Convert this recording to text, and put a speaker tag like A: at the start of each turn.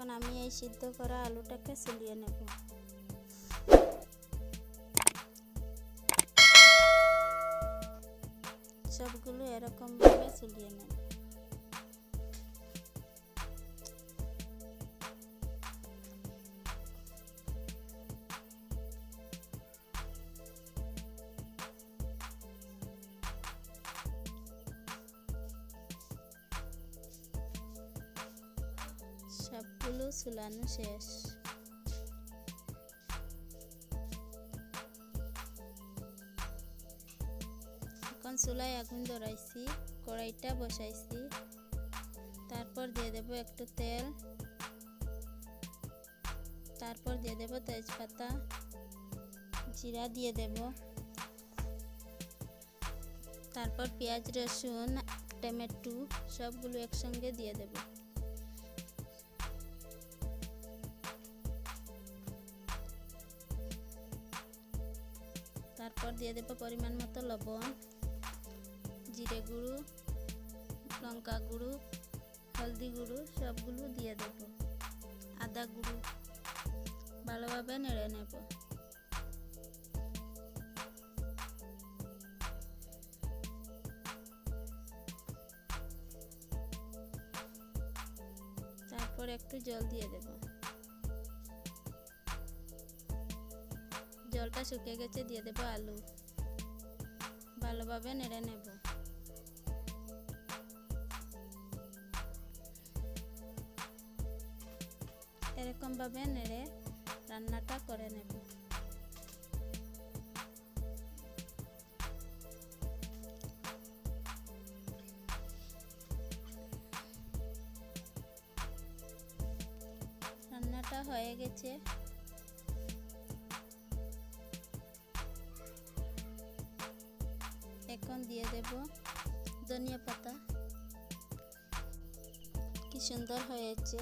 A: এখন আমি এই সিদ্ধ করা আলুটাকে ছুলিয়ে নেব। সবগুলো এরকম ভাবে ছুলিয়ে নেব। সবগুলো ছুলানো শেষ। এখন চুলায় আগুন ধরাইছি, কড়াইটা বসাইছি, তারপর দিয়ে দেব একটু তেল, তারপর দিয়ে দেব তেজপাতা, জিরা দিয়ে দেব, তারপর পেঁয়াজ, রসুন, টমেটো সবগুলো একসঙ্গে দিয়ে দেব। তারপর দিয়ে দেব পরিমাণ মতো লবণ, জিরে গুঁড়ো, লঙ্কা গুঁড়ো, হলদি গুঁড়ো সবগুলো দিয়ে দেব, আদা গুঁড়ো, ভালোভাবে নেড়ে নেব। তারপর একটু জল দিয়ে দেব। জলটা শুকিয়ে গেছে, দিয়ে দেব আলু, ভালোভাবে নেড়ে নেব। এরকম ভাবে নেড়ে রান্নাটা করে নেব। রান্নাটা হয়ে গেছে। এখন দিয়ে দেব ধনিয়া পাতা। কি সুন্দর হয়েছে।